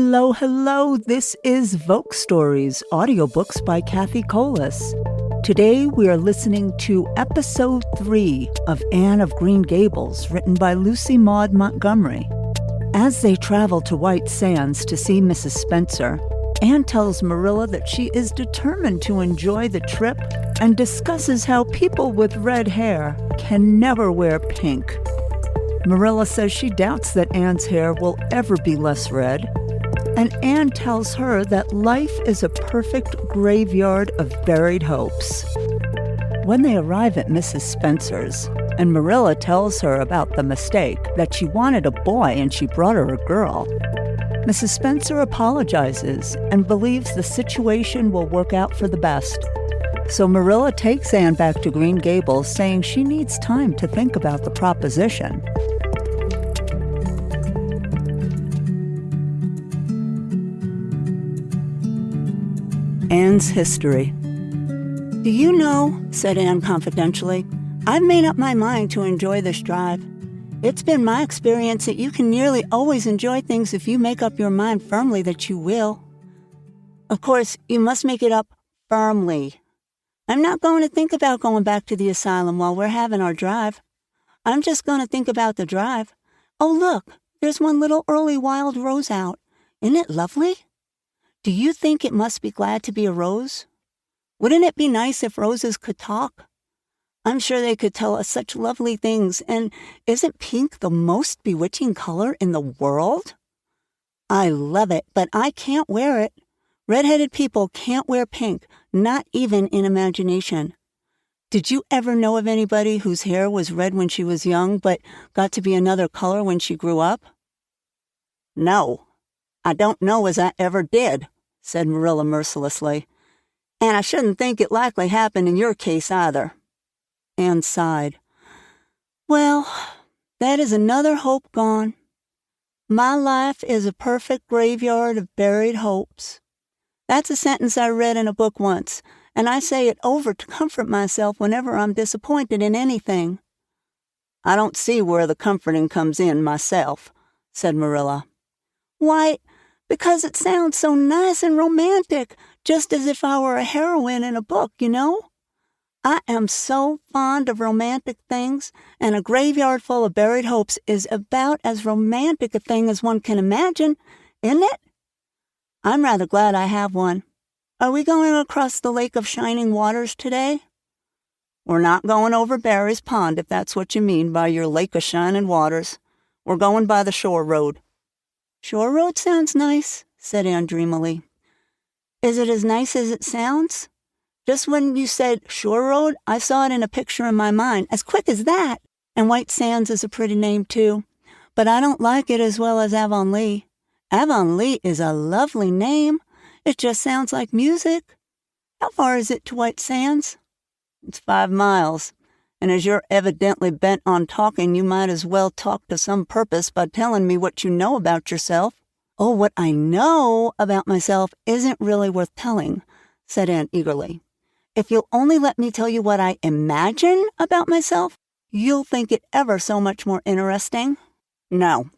Hello, hello. This is VocStories, audiobooks by Cathi. Today we are listening to Episode 3 of Anne of Green Gables, written by Lucy Maud Montgomery. As they travel to White Sands to see Mrs. Spencer, Anne tells Marilla that she is determined to enjoy the trip and discusses how people with red hair can never wear pink. Marilla says she doubts that Anne's hair will ever be less red, and Anne tells her that life is a perfect graveyard of buried hopes. When they arrive at Mrs. Spencer's, and Marilla tells her about the mistake, that she wanted a boy and she brought her a girl, Mrs. Spencer apologizes and believes the situation will work out for the best. So Marilla takes Anne back to Green Gables, saying she needs time to think about the proposition. Anne's history. "Do you know," said Anne confidentially, "I've made up my mind to enjoy this drive. It's been my experience that you can nearly always enjoy things if you make up your mind firmly that you will. Of course, you must make it up firmly. I'm not going to think about going back to the asylum while we're having our drive. I'm just going to think about the drive. Oh, look, there's one little early wild rose out. Isn't it lovely? Do you think it must be glad to be a rose? Wouldn't it be nice if roses could talk? I'm sure they could tell us such lovely things, and isn't pink the most bewitching color in the world? I love it, but I can't wear it. Red-headed people can't wear pink, not even in imagination. Did you ever know of anybody whose hair was red when she was young, but got to be another color when she grew up?" "No, I don't know as I ever did," said Marilla mercilessly. "And I shouldn't think it likely happened in your case either." Anne sighed. "Well, that is another hope gone. My life is a perfect graveyard of buried hopes. That's a sentence I read in a book once, and I say it over to comfort myself whenever I'm disappointed in anything." "I don't see where the comforting comes in myself," said Marilla. "Why, because it sounds so nice and romantic, just as if I were a heroine in a book, you know? I am so fond of romantic things, and a graveyard full of buried hopes is about as romantic a thing as one can imagine, isn't it? I'm rather glad I have one. Are we going across the Lake of Shining Waters today?" "We're not going over Barry's Pond, if that's what you mean by your Lake of Shining Waters. We're going by the shore road." "Shore road sounds nice," said Anne dreamily. "Is it as nice as it sounds? Just when you said shore road, I saw it in a picture in my mind, as quick as that. And White Sands is a pretty name, too. But I don't like it as well as Avonlea. Avonlea is a lovely name. It just sounds like music. How far is it to White Sands?" "It's 5 miles. And as you're evidently bent on talking, you might as well talk to some purpose by telling me what you know about yourself." "Oh, what I know about myself isn't really worth telling," said Anne eagerly. "If you'll only let me tell you what I imagine about myself, you'll think it ever so much more interesting." "No,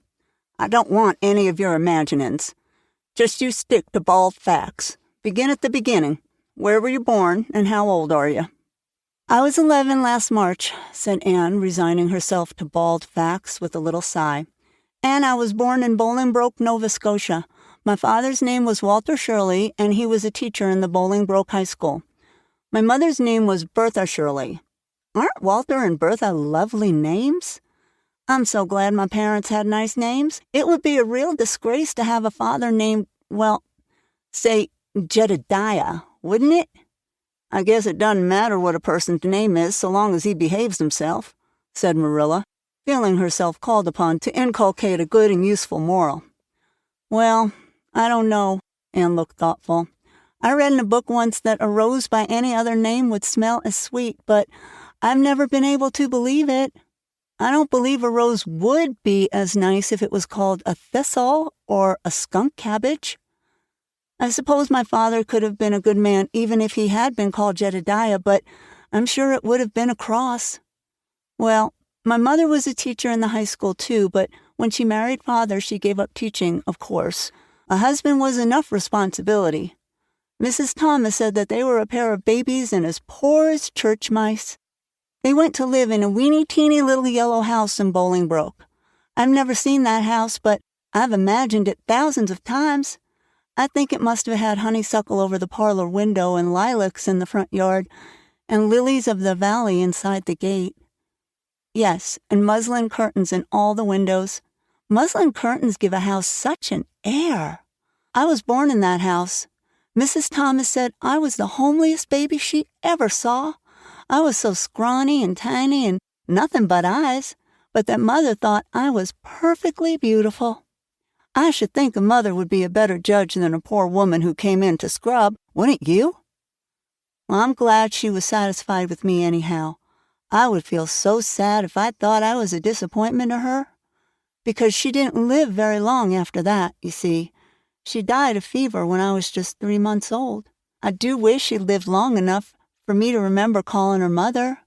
I don't want any of your imaginings. Just you stick to bald facts. Begin at the beginning. Where were you born, and how old are you?" "I was 11 last March," said Anne, resigning herself to bald facts with a little sigh. "And I was born in Bolingbroke, Nova Scotia. My father's name was Walter Shirley, and he was a teacher in the Bolingbroke High School. My mother's name was Bertha Shirley. Aren't Walter and Bertha lovely names? I'm so glad my parents had nice names. It would be a real disgrace to have a father named, well, say, Jedediah, wouldn't it?" "I guess it doesn't matter what a person's name is so long as he behaves himself," said Marilla, feeling herself called upon to inculcate a good and useful moral. "Well, I don't know." Anne looked thoughtful. "I read in a book once that a rose by any other name would smell as sweet, but I've never been able to believe it. I don't believe a rose would be as nice if it was called a thistle or a skunk cabbage. I suppose my father could have been a good man even if he had been called Jedediah, but I'm sure it would have been a cross. Well, my mother was a teacher in the high school too, but when she married Father, she gave up teaching, of course. A husband was enough responsibility. Mrs. Thomas said that they were a pair of babies and as poor as church mice. They went to live in a weeny-teeny little yellow house in Bolingbroke. I've never seen that house, but I've imagined it thousands of times. I think it must have had honeysuckle over the parlor window and lilacs in the front yard and lilies of the valley inside the gate. Yes, and muslin curtains in all the windows. Muslin curtains give a house such an air. I was born in that house. Mrs. Thomas said I was the homeliest baby she ever saw. I was so scrawny and tiny and nothing but eyes, but that Mother thought I was perfectly beautiful. I should think a mother would be a better judge than a poor woman who came in to scrub, wouldn't you? Well, I'm glad she was satisfied with me anyhow. I would feel so sad if I thought I was a disappointment to her. Because she didn't live very long after that, you see. She died of fever when I was just 3 months old. I do wish she'd lived long enough for me to remember calling her Mother.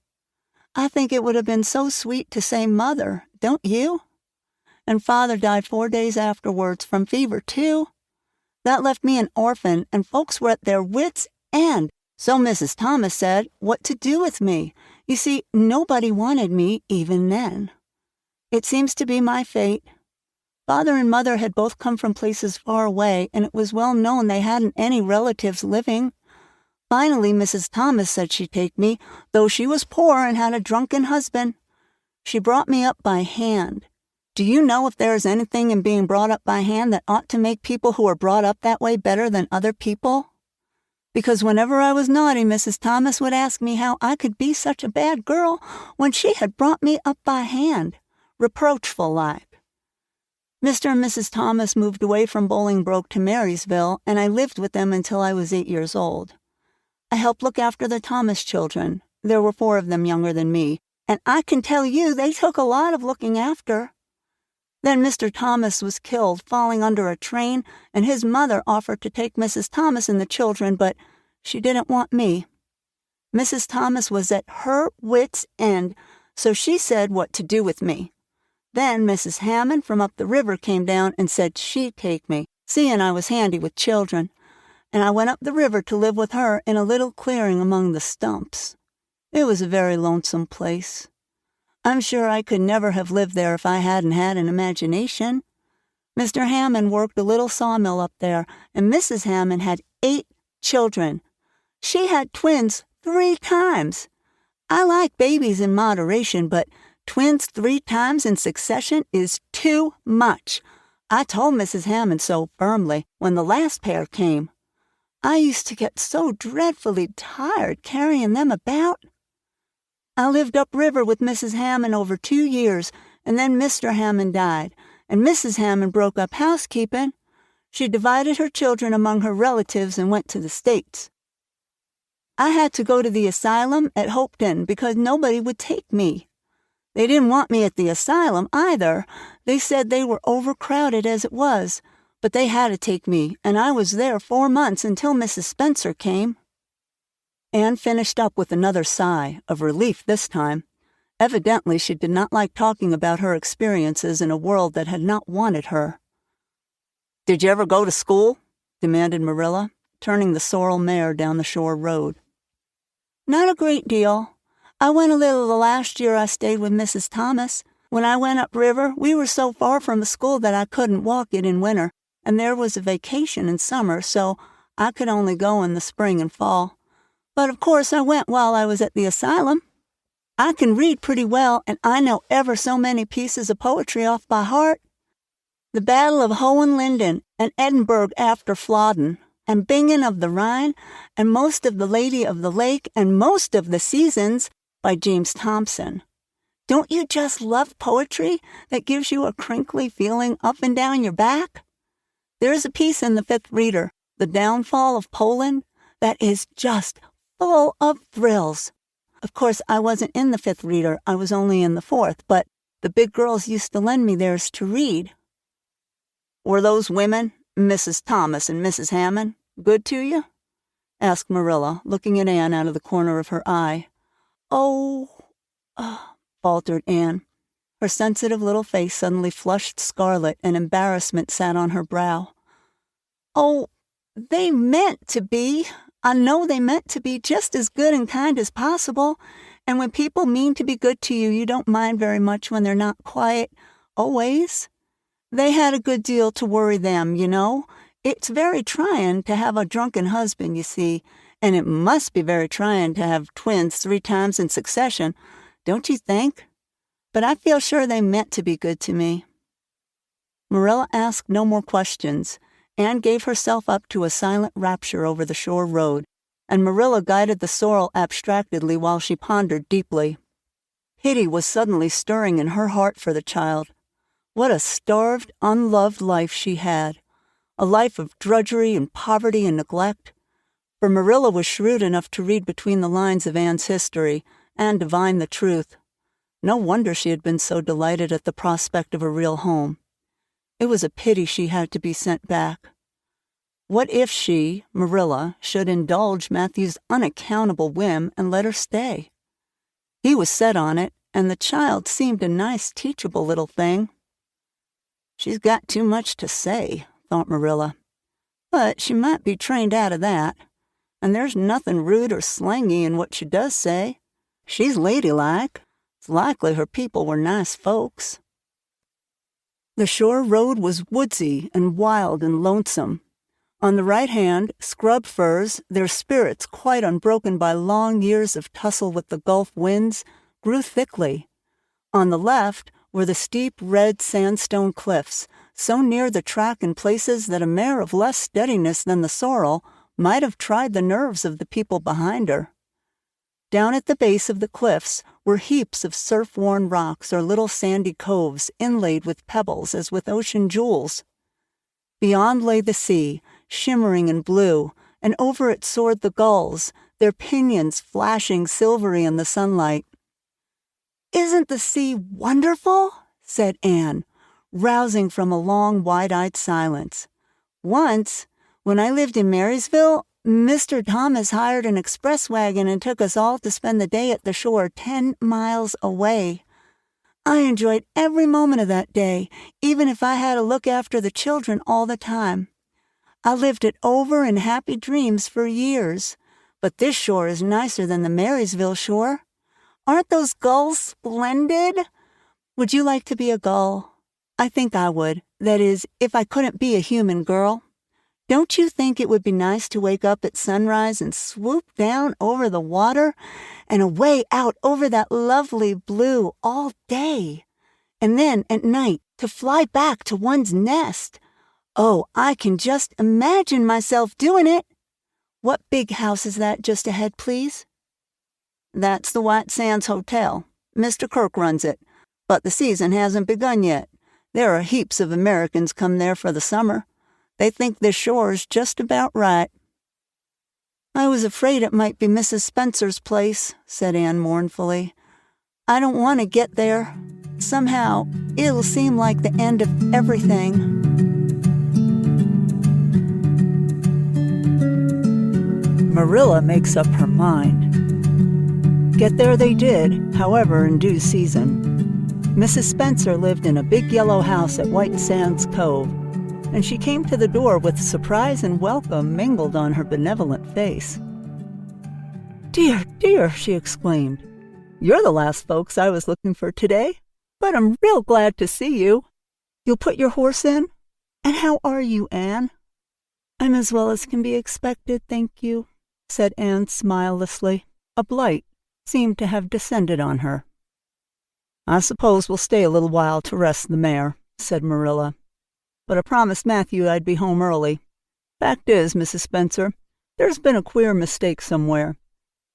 I think it would have been so sweet to say Mother, don't you? And Father died 4 days afterwards from fever, too. That left me an orphan, and folks were at their wits' end. So Mrs. Thomas said, what to do with me. You see, nobody wanted me even then. It seems to be my fate. Father and Mother had both come from places far away, and it was well known they hadn't any relatives living. Finally, Mrs. Thomas said she'd take me, though she was poor and had a drunken husband. She brought me up by hand. Do you know if there is anything in being brought up by hand that ought to make people who are brought up that way better than other people? Because whenever I was naughty, Mrs. Thomas would ask me how I could be such a bad girl when she had brought me up by hand, reproachful-like. Mr. and Mrs. Thomas moved away from Bolingbroke to Marysville, and I lived with them until I was 8 years old. I helped look after the Thomas children. There were 4 of them younger than me, and I can tell you they took a lot of looking after. Then Mr. Thomas was killed falling under a train, and his mother offered to take Mrs. Thomas and the children, but she didn't want me. Mrs. Thomas was at her wits' end, so she said what to do with me. Then Mrs. Hammond from up the river came down and said she'd take me, seeing I was handy with children, and I went up the river to live with her in a little clearing among the stumps. It was a very lonesome place. I'm sure I could never have lived there if I hadn't had an imagination. Mr. Hammond worked a little sawmill up there, and Mrs. Hammond had 8 children. She had twins 3 times. I like babies in moderation, but twins 3 times in succession is too much. I told Mrs. Hammond so firmly when the last pair came. I used to get so dreadfully tired carrying them about. I lived upriver with Mrs. Hammond over 2 years, and then Mr. Hammond died, and Mrs. Hammond broke up housekeeping. She divided her children among her relatives and went to the States. I had to go to the asylum at Hopeton because nobody would take me. They didn't want me at the asylum either. They said they were overcrowded as it was, but they had to take me, and I was there 4 months until Mrs. Spencer came. Anne finished up with another sigh, of relief this time. Evidently she did not like talking about her experiences in a world that had not wanted her. "Did you ever go to school?" demanded Marilla, turning the sorrel mare down the shore road. "Not a great deal. I went a little the last year I stayed with Mrs. Thomas. When I went upriver, we were so far from the school that I couldn't walk it in winter, and there was a vacation in summer, so I could only go in the spring and fall. But of course I went while I was at the asylum. I can read pretty well, and I know ever so many pieces of poetry off by heart. The Battle of Hohenlinden, and Edinburgh after Flodden, and Bingen of the Rhine, and most of the Lady of the Lake, and most of the Seasons by James Thompson. Don't you just love poetry that gives you a crinkly feeling up and down your back? There is a piece in the 5th Reader, The Downfall of Poland, that is just full of thrills. Of course, I wasn't in the 5th Reader, I was only in the 4th, but the big girls used to lend me theirs to read." "Were those women, Mrs. Thomas and Mrs. Hammond, good to you?" asked Marilla, looking at Anne out of the corner of her eye. "Oh," faltered Anne. Her sensitive little face suddenly flushed scarlet, and embarrassment sat on her brow. Oh, they meant to be. I know they meant to be just as good and kind as possible. And when people mean to be good to you, you don't mind very much when they're not quite. Always. They had a good deal to worry them, you know. It's very trying to have a drunken husband, you see, and it must be very trying to have twins 3 times in succession, don't you think? But I feel sure they meant to be good to me. Marilla asked no more questions. Anne gave herself up to a silent rapture over the shore road, and Marilla guided the sorrel abstractedly while she pondered deeply. Pity was suddenly stirring in her heart for the child. What a starved, unloved life she had. A life of drudgery and poverty and neglect. For Marilla was shrewd enough to read between the lines of Anne's history and divine the truth. No wonder she had been so delighted at the prospect of a real home. It was a pity she had to be sent back. What if she, Marilla, should indulge Matthew's unaccountable whim and let her stay? He was set on it, and the child seemed a nice, teachable little thing. She's got too much to say, thought Marilla. But she might be trained out of that, and there's nothing rude or slangy in what she does say. She's ladylike. It's likely her people were nice folks. The shore road was woodsy and wild and lonesome. On the right hand, scrub firs, their spirits quite unbroken by long years of tussle with the Gulf winds, grew thickly. On the left were the steep red sandstone cliffs, so near the track in places that a mare of less steadiness than the sorrel might have tried the nerves of the people behind her. Down at the base of the cliffs were heaps of surf-worn rocks or little sandy coves inlaid with pebbles as with ocean jewels. Beyond lay the sea, shimmering in blue, and over it soared the gulls, their pinions flashing silvery in the sunlight. "Isn't the sea wonderful?" said Anne, rousing from a long, wide-eyed silence. "Once, when I lived in Marysville, Mr. Thomas hired an express wagon and took us all to spend the day at the shore 10 miles away. I enjoyed every moment of that day, even if I had to look after the children all the time. I lived it over in happy dreams for years, but this shore is nicer than the Marysville shore. Aren't those gulls splendid? Would you like to be a gull? I think I would. That is, if I couldn't be a human girl. Don't you think it would be nice to wake up at sunrise and swoop down over the water and away out over that lovely blue all day? And then, at night, to fly back to one's nest. Oh, I can just imagine myself doing it. What big house is that just ahead, please?" "That's the White Sands Hotel. Mr. Kirk runs it, but the season hasn't begun yet. There are heaps of Americans come there for the summer. They think this shore's just about right." "I was afraid it might be Mrs. Spencer's place," said Anne mournfully. "I don't want to get there. Somehow, it'll seem like the end of everything." Marilla makes up her mind. Get there they did, however, in due season. Mrs. Spencer lived in a big yellow house at White Sands Cove, and she came to the door with surprise and welcome mingled on her benevolent face. "Dear, dear," she exclaimed, "you're the last folks I was looking for today, but I'm real glad to see you. You'll put your horse in? And how are you, Anne?" "I'm as well as can be expected, thank you," said Anne smilelessly. A blight seemed to have descended on her. "I suppose we'll stay a little while to rest the mare," said Marilla. "But I promised Matthew I'd be home early. Fact is, Mrs. Spencer, there's been a queer mistake somewhere,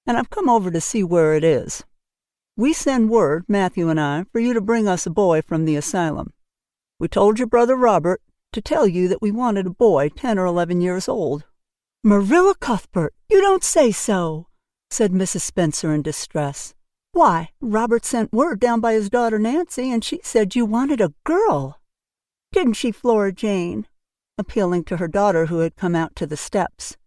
and I've come over to see where it is. We send word, Matthew and I, for you to bring us a boy from the asylum. We told your brother Robert to tell you that we wanted a boy 10 or 11 years old." "Marilla Cuthbert, you don't say so," said Mrs. Spencer in distress. "Why, Robert sent word down by his daughter Nancy, and she said you wanted a girl. Didn't she, Flora Jane?" appealing to her daughter who had come out to the steps.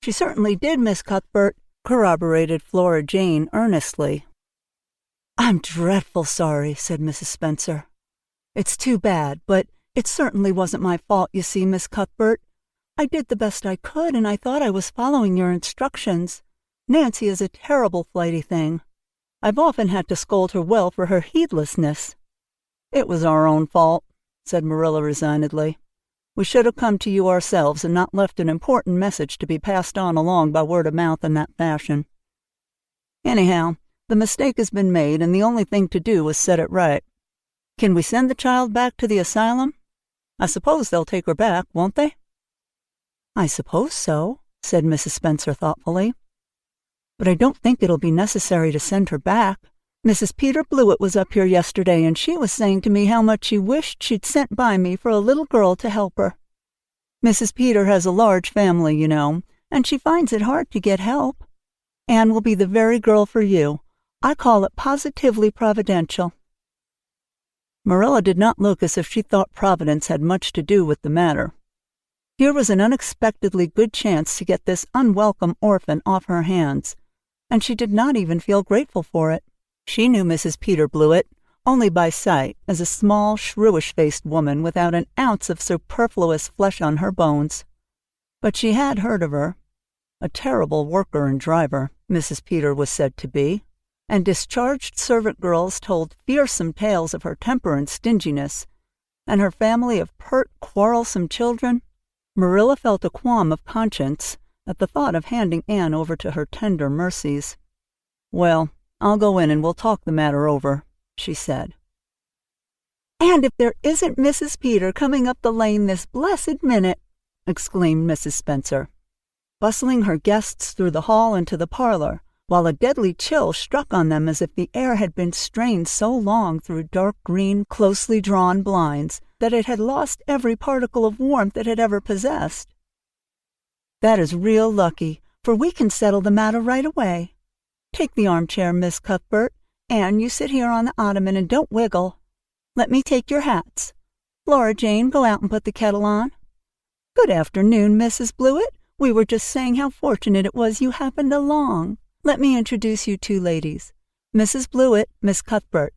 "She certainly did, Miss Cuthbert," corroborated Flora Jane earnestly. "I'm dreadful sorry," said Mrs. Spencer. "It's too bad, but it certainly wasn't my fault, you see, Miss Cuthbert. I did the best I could, and I thought I was following your instructions. Nancy is a terrible flighty thing. I've often had to scold her well for her heedlessness." "It was our own fault," said Marilla resignedly. "We should have come to you ourselves and not left an important message to be passed on along by word of mouth in that fashion. Anyhow, the mistake has been made, and the only thing to do is set it right. Can we send the child back to the asylum? I suppose they'll take her back, won't they?" "I suppose so," said Mrs. Spencer thoughtfully. "But I don't think it'll be necessary to send her back. Mrs. Peter Blewett was up here yesterday, and she was saying to me how much she wished she'd sent by me for a little girl to help her. Mrs. Peter has a large family, you know, and she finds it hard to get help. Anne will be the very girl for you. I call it positively providential." Marilla did not look as if she thought Providence had much to do with the matter. Here was an unexpectedly good chance to get this unwelcome orphan off her hands, and she did not even feel grateful for it. She knew Mrs. Peter Blewett only by sight as a small, shrewish-faced woman without an ounce of superfluous flesh on her bones. But she had heard of her. A terrible worker and driver, Mrs. Peter was said to be, and discharged servant girls told fearsome tales of her temper and stinginess, and her family of pert, quarrelsome children. Marilla felt a qualm of conscience at the thought of handing Anne over to her tender mercies. "Well, I'll go in and we'll talk the matter over," she said. "And if there isn't Mrs. Peter coming up the lane this blessed minute!" exclaimed Mrs. Spencer, bustling her guests through the hall into the parlor, while a deadly chill struck on them as if the air had been strained so long through dark green, closely drawn blinds that it had lost every particle of warmth it had ever possessed. "That is real lucky, for we can settle the matter right away. Take the armchair, Miss Cuthbert. Anne, you sit here on the ottoman and don't wiggle. Let me take your hats. Flora Jane, go out and put the kettle on. Good afternoon, Mrs. Blewett. We were just saying how fortunate it was you happened along. Let me introduce you two ladies. Mrs. Blewett, Miss Cuthbert.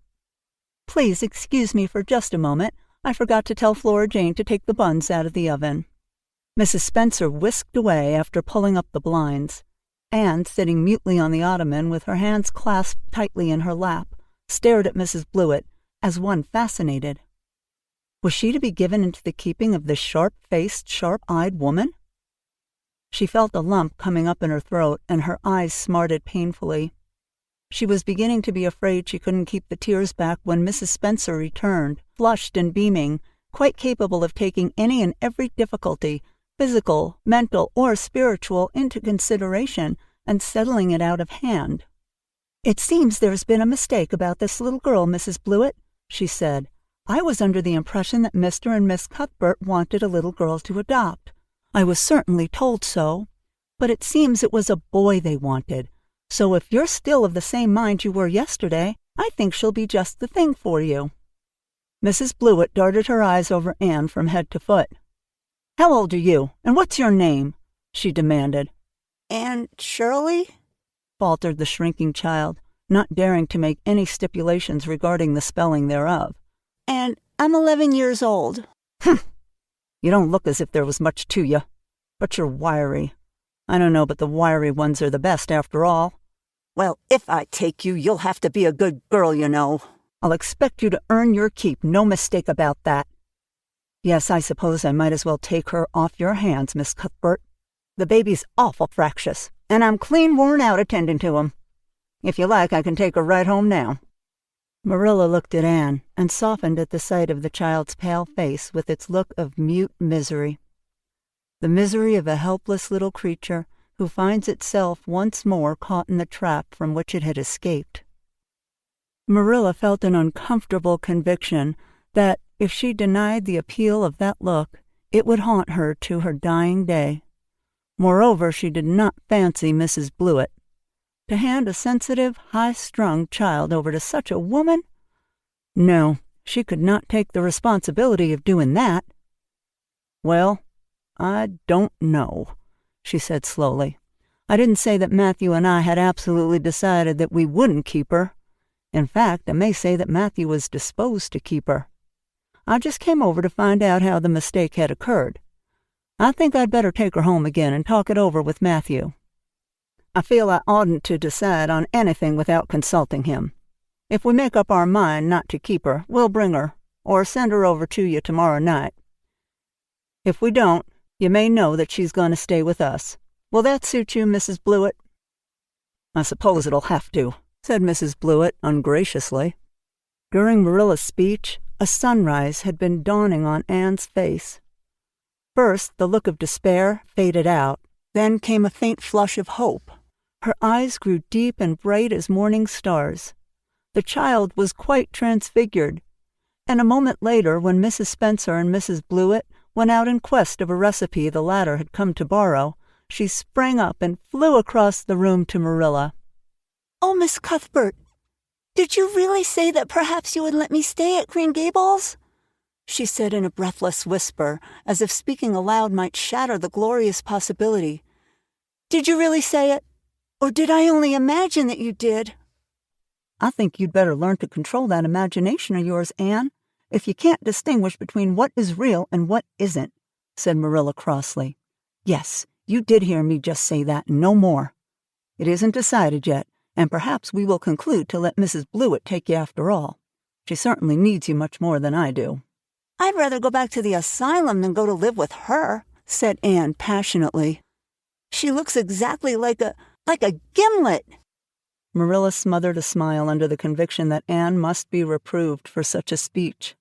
Please excuse me for just a moment. I forgot to tell Flora Jane to take the buns out of the oven." Mrs. Spencer whisked away after pulling up the blinds. Anne, sitting mutely on the ottoman with her hands clasped tightly in her lap, stared at Mrs. Blewett as one fascinated. Was she to be given into the keeping of this sharp-faced, sharp-eyed woman? She felt a lump coming up in her throat, and her eyes smarted painfully. She was beginning to be afraid she couldn't keep the tears back when Mrs. Spencer returned, flushed and beaming, quite capable of taking any and every difficulty, physical, mental, or spiritual, into consideration and settling it out of hand. "It seems there's been a mistake about this little girl, Mrs. Blewett," she said. "I was under the impression that Mr. and Miss Cuthbert wanted a little girl to adopt. I was certainly told so, but it seems it was a boy they wanted. So if you're still of the same mind you were yesterday, I think she'll be just the thing for you." Mrs. Blewett darted her eyes over Anne from head to foot. "How old are you, and what's your name?" she demanded. "Anne Shirley?" faltered the shrinking child, not daring to make any stipulations regarding the spelling thereof. "And I'm 11 years old." "Humph! You don't look as if there was much to you, but you're wiry. I don't know, but the wiry ones are the best after all." "Well, if I take you, you'll have to be a good girl, you know." "I'll expect you to earn your keep, no mistake about that." "Yes, I suppose I might as well take her off your hands, Miss Cuthbert. The baby's awful fractious, and I'm clean worn out attending to him. If you like, I can take her right home now." Marilla looked at Anne and softened at the sight of the child's pale face with its look of mute misery. The misery of a helpless little creature who finds itself once more caught in the trap from which it had escaped. Marilla felt an uncomfortable conviction that, if she denied the appeal of that look, it would haunt her to her dying day. Moreover, she did not fancy Mrs. Blewett. To hand a sensitive, high-strung child over to such a woman? No, she could not take the responsibility of doing that. "Well, I don't know," she said slowly. "I didn't say that Matthew and I had absolutely decided that we wouldn't keep her. In fact, I may say that Matthew was disposed to keep her. I just came over to find out how the mistake had occurred. I think I'd better take her home again and talk it over with Matthew. I feel I oughtn't to decide on anything without consulting him. If we make up our mind not to keep her, we'll bring her, or send her over to you tomorrow night. If we don't, you may know that she's going to stay with us. Will that suit you, Mrs. Blewett?" "I suppose it'll have to," said Mrs. Blewett ungraciously. During Marilla's speech, a sunrise had been dawning on Anne's face. First, the look of despair faded out. Then came a faint flush of hope. Her eyes grew deep and bright as morning stars. The child was quite transfigured. And a moment later, when Mrs. Spencer and Mrs. Blewett went out in quest of a recipe the latter had come to borrow, she sprang up and flew across the room to Marilla. "Oh, Miss Cuthbert, did you really say that perhaps you would let me stay at Green Gables?" she said in a breathless whisper, as if speaking aloud might shatter the glorious possibility. "Did you really say it? Or did I only imagine that you did?" "I think you'd better learn to control that imagination of yours, Anne, if you can't distinguish between what is real and what isn't," said Marilla crossly. "Yes, you did hear me just say that, and no more. It isn't decided yet, and perhaps we will conclude to let Mrs. Blewett take you after all. She certainly needs you much more than I do." "I'd rather go back to the asylum than go to live with her," said Anne passionately. "She looks exactly like a gimlet." Marilla smothered a smile under the conviction that Anne must be reproved for such a speech.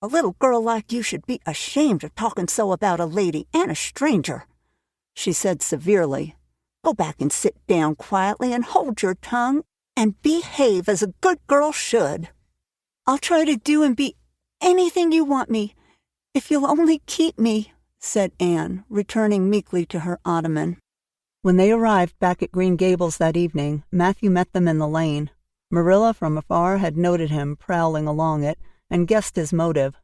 "A little girl like you should be ashamed of talking so about a lady and a stranger," she said severely. "Go back and sit down quietly and hold your tongue and behave as a good girl should." "I'll try to do and be anything you want me, if you'll only keep me," said Anne, returning meekly to her ottoman. When they arrived back at Green Gables that evening, Matthew met them in the lane. Marilla from afar had noted him prowling along it and guessed his motive.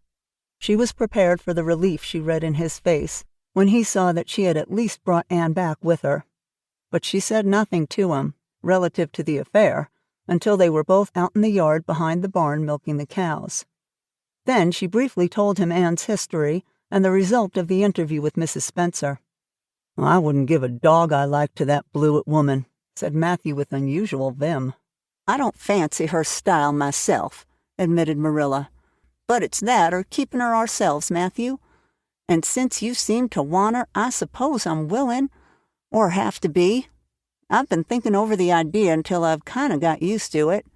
She was prepared for the relief she read in his face when he saw that she had at least brought Anne back with her. But she said nothing to him, relative to the affair, until they were both out in the yard behind the barn milking the cows. Then she briefly told him Anne's history and the result of the interview with Mrs. Spencer. "I wouldn't give a dog I liked to that Blewett woman," said Matthew with unusual vim. "I don't fancy her style myself," admitted Marilla. "But it's that or keeping her ourselves, Matthew. And since you seem to want her, I suppose I'm willing, or have to be. I've been thinking over the idea until I've kind of got used to it.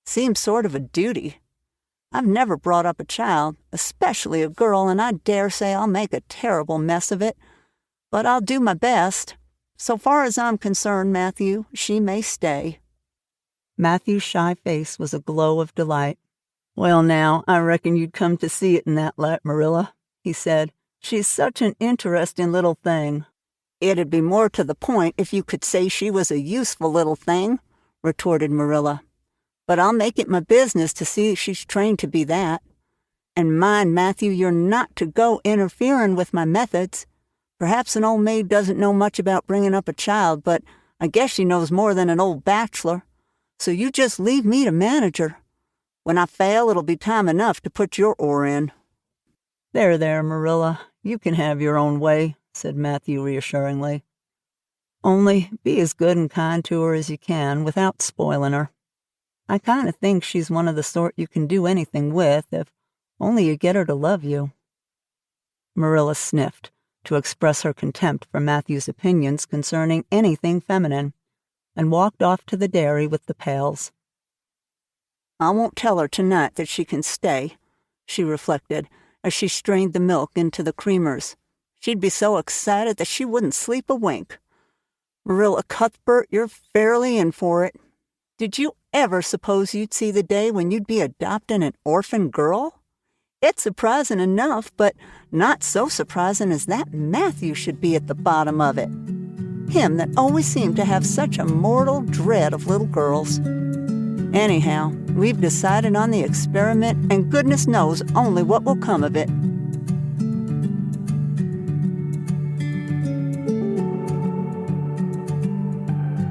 Seems sort of a duty. I've never brought up a child, especially a girl, and I dare say I'll make a terrible mess of it. But I'll do my best. So far as I'm concerned, Matthew, she may stay." Matthew's shy face was a glow of delight. "Well, now, I reckon you'd come to see it in that light, Marilla," he said. "She's such an interesting little thing." "It'd be more to the point if you could say she was a useful little thing," retorted Marilla. "But I'll make it my business to see if she's trained to be that. And mind, Matthew, you're not to go interfering with my methods. Perhaps an old maid doesn't know much about bringing up a child, but I guess she knows more than an old bachelor. So you just leave me to manage her. When I fail, it'll be time enough to put your oar in." There, Marilla, you can have your own way," said Matthew reassuringly. "Only be as good and kind to her as you can without spoiling her. I kind of think she's one of the sort you can do anything with if only you get her to love you." Marilla sniffed to express her contempt for Matthew's opinions concerning anything feminine, and walked off to the dairy with the pails. "I won't tell her tonight that she can stay," she reflected as she strained the milk into the creamers. "She'd be so excited that she wouldn't sleep a wink. Marilla Cuthbert, you're fairly in for it. Did you ever suppose you'd see the day when you'd be adopting an orphan girl? It's surprising enough, but not so surprising as that Matthew should be at the bottom of it. Him that always seemed to have such a mortal dread of little girls. Anyhow, we've decided on the experiment, and goodness knows only what will come of it."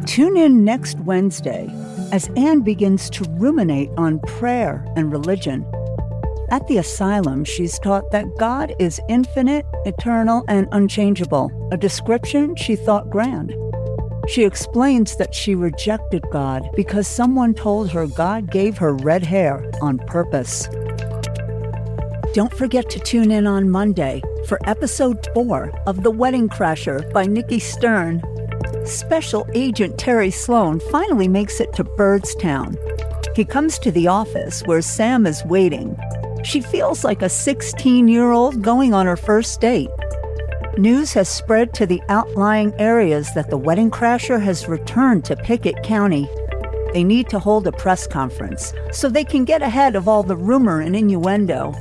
Tune in next Wednesday as Anne begins to ruminate on prayer and religion. At the asylum, she's taught that God is infinite, eternal, and unchangeable, a description she thought grand. She explains that she rejected God because someone told her God gave her red hair on purpose. Don't forget to tune in on Monday for episode 4 of The Wedding Crasher by Nikki Stern. Special Agent Terry Sloan finally makes it to Birdstown. He comes to the office where Sam is waiting. She feels like a 16-year-old going on her first date. News has spread to the outlying areas that the Wedding Crasher has returned to Pickett County. They need to hold a press conference so they can get ahead of all the rumor and innuendo.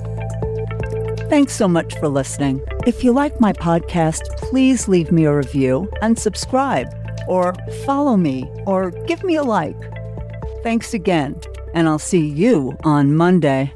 Thanks so much for listening. If you like my podcast, please leave me a review and subscribe, or follow me, or give me a like. Thanks again, and I'll see you on Monday.